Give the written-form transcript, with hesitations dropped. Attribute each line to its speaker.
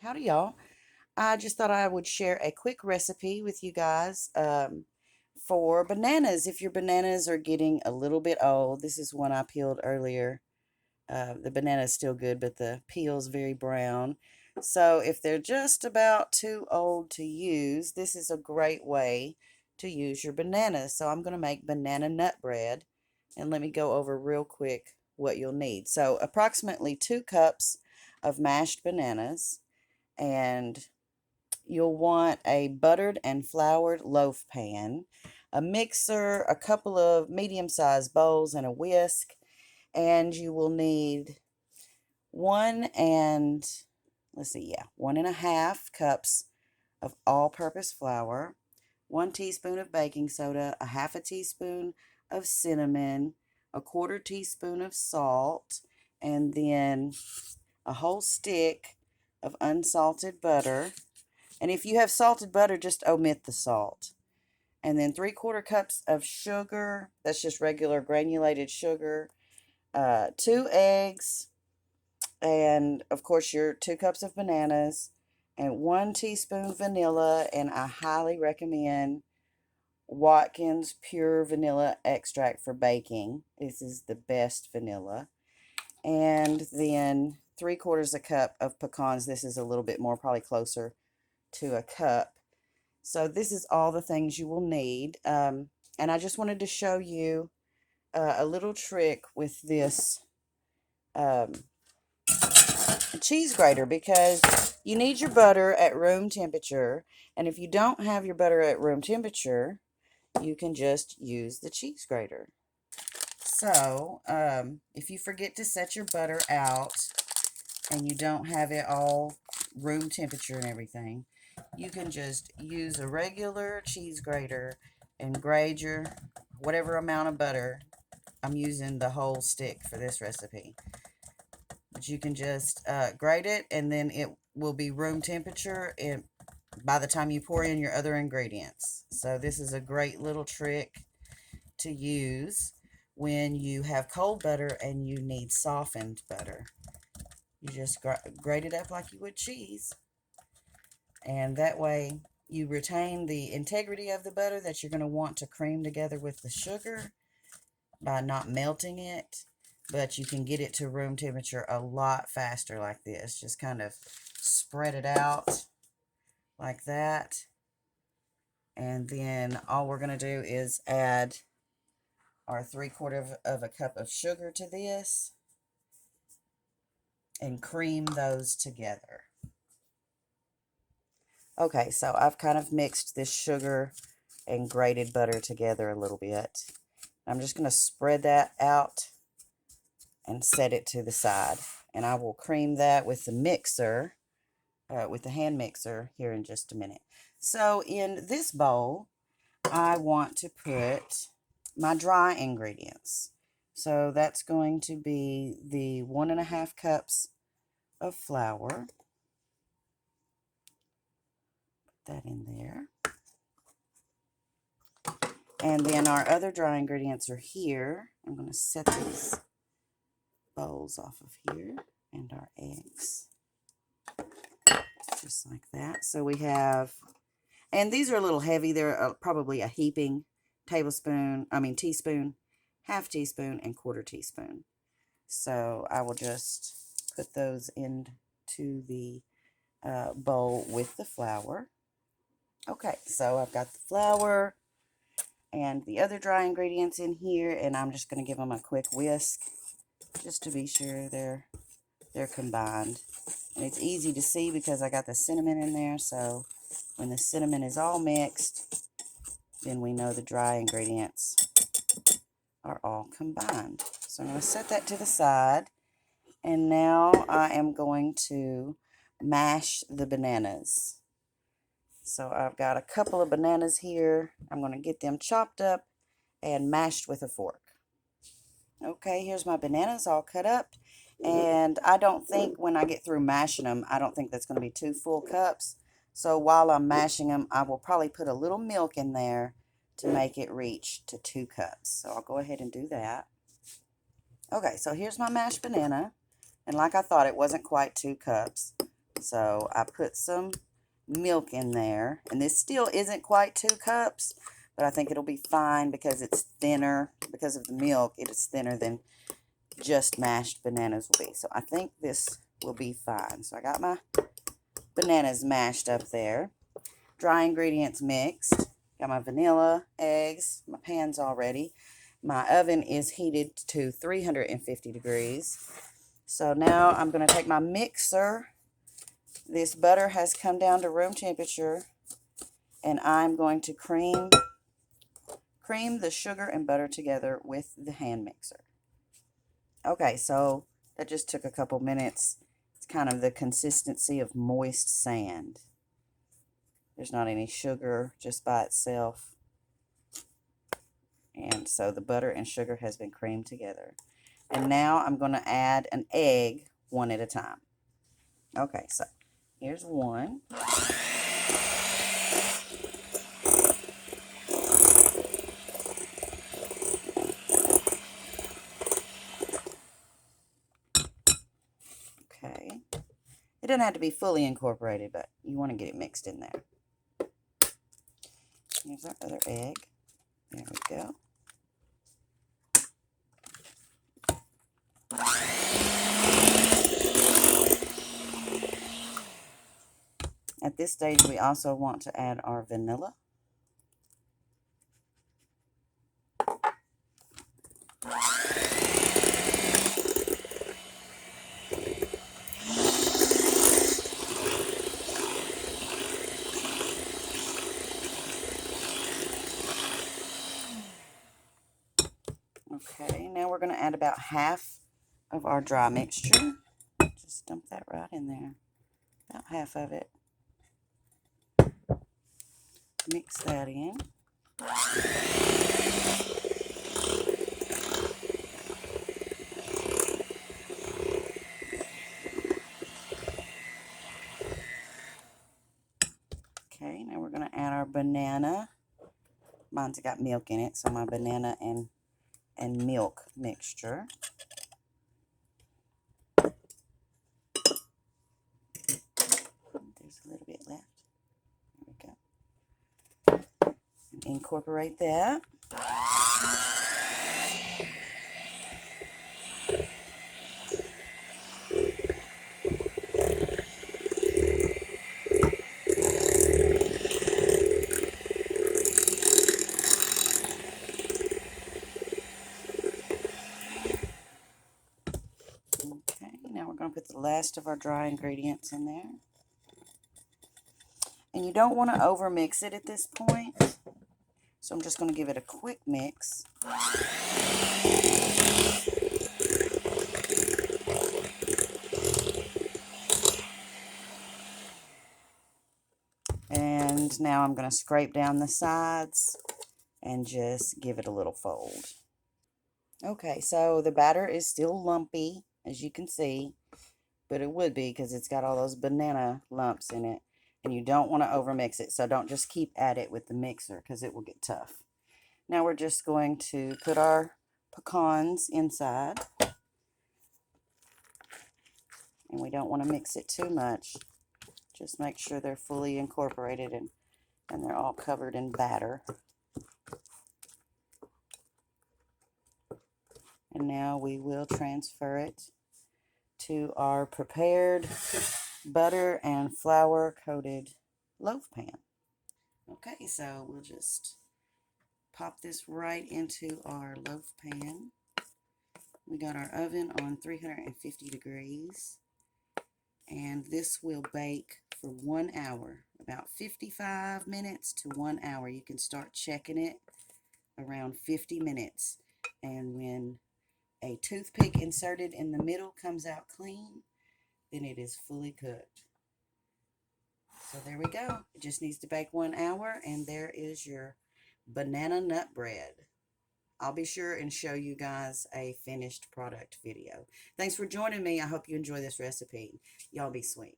Speaker 1: Howdy, y'all. I just thought I would share a quick recipe with you guys for bananas. If your bananas are getting a little bit old, this is one I peeled earlier. The banana is still good, but the peel's very brown. So if they're just about too old to use, this is a great way to use your bananas. So I'm going to make banana nut bread. And let me go over real quick what you'll need. So approximately 2 cups of mashed bananas, and you'll want a buttered and floured loaf pan, a mixer, a couple of medium-sized bowls, and a whisk. And you will need one and, let's see, yeah, 1.5 cups of all-purpose flour, 1 teaspoon of baking soda, a half a teaspoon of cinnamon, a quarter teaspoon of salt, and then a whole stick of unsalted butter. And if you have salted butter, just omit the salt. And then 3/4 cups of sugar. That's just regular granulated sugar. 2 eggs. And of course, your 2 cups of bananas. And 1 teaspoon vanilla. And I highly recommend Watkins Pure Vanilla Extract for baking. This is the best vanilla. And then 3/4 a cup of pecans. This is a little bit more, probably closer to a cup. So this is all the things you will need. And I just wanted to show you a little trick with this um, cheese grater, because you need your butter at room temperature. And if you don't have your butter at room temperature, you can just use the cheese grater. So if you forget to set your butter out and you don't have it all room temperature and everything, you can just use a regular cheese grater and grate your whatever amount of butter. I'm using the whole stick for this recipe. But you can just grate it, and then it will be room temperature by the time you pour in your other ingredients. So this is a great little trick to use when you have cold butter and you need softened butter. You just grate it up like you would cheese. And that way you retain the integrity of the butter that you're going to want to cream together with the sugar by not melting it. But you can get it to room temperature a lot faster like this. Just kind of spread it out like that. And then all we're going to do is add our 3/4 of a cup of sugar to this and cream those together. Okay, so I've kind of mixed this sugar and grated butter together a little bit. I'm just going to spread that out and set it to the side. And I will cream that with the mixer, with the hand mixer here in just a minute. So in this bowl, I want to put my dry ingredients. So that's going to be the 1.5 cups of flour. Put that in there. And then our other dry ingredients are here. I'm going to set these bowls off of here, and our eggs, just like that. So we have, and these are a little heavy. They're probably a heaping teaspoon, half teaspoon, and quarter teaspoon. So I will just put those into the bowl with the flour. Okay, so I've got the flour and the other dry ingredients in here, and I'm just going to give them a quick whisk just to be sure they're combined. And it's easy to see because I got the cinnamon in there, so when the cinnamon is all mixed, then we know the dry ingredients are all combined. So I'm going to set that to the side, and now I am going to mash the bananas. So I've got a couple of bananas here. I'm going to get them chopped up and mashed with a fork. Okay, here's my bananas all cut up. And I don't think when I get through mashing them, I don't think that's going to be 2 full cups. So while I'm mashing them, I will probably put a little milk in there to make it reach to 2 cups. So I'll go ahead and do that. Okay, so here's my mashed banana. And like I thought, it wasn't quite 2 cups. So I put some milk in there, and this still isn't quite 2 cups, but I think it'll be fine because it's thinner. Because of the milk, it is thinner than just mashed bananas will be. So I think this will be fine. So I got my bananas mashed up there. Dry ingredients mixed. Got my vanilla, eggs, my pan's all ready. My oven is heated to 350 degrees. So now I'm going to take my mixer. This butter has come down to room temperature, and I'm going to cream the sugar and butter together with the hand mixer. Okay, so that just took a couple minutes. It's kind of the consistency of moist sand. There's not any sugar just by itself. And so the butter and sugar has been creamed together. And now I'm going to add an egg one at a time. Okay, so here's one. Okay. It doesn't have to be fully incorporated, but you want to get it mixed in there. Here's our other egg. There we go. At this stage, we also want to add our vanilla. Okay, now we're going to add about half of our dry mixture. Just dump that right in there. About half of it. Mix that in. Okay, now we're going to add our banana. Mine's got milk in it, so my banana and milk mixture. There's a little bit left. There we go. Incorporate that. Okay, now we're going to put the last of our dry ingredients in there. And you don't want to overmix it at this point. So I'm just going to give it a quick mix. And now I'm going to scrape down the sides and just give it a little fold. Okay, so the batter is still lumpy, as you can see, but it would be because it's got all those banana lumps in it. And you don't want to overmix it, so don't just keep at it with the mixer because it will get tough. Now we're just going to put our pecans inside. And we don't want to mix it too much. Just make sure they're fully incorporated and they're all covered in batter. And now we will transfer it to our prepared butter and flour coated loaf pan. Okay, so we'll just pop this right into our loaf pan. We got our oven on 350 degrees, and this will bake for 1 hour, about 55 minutes to 1 hour. You can start checking it around 50 minutes, and when a toothpick inserted in the middle comes out clean, then it is fully cooked. So there we go. It just needs to bake 1 hour, and there is your banana nut bread. I'll be sure and show you guys a finished product video. Thanks for joining me. I hope you enjoy this recipe. Y'all be sweet.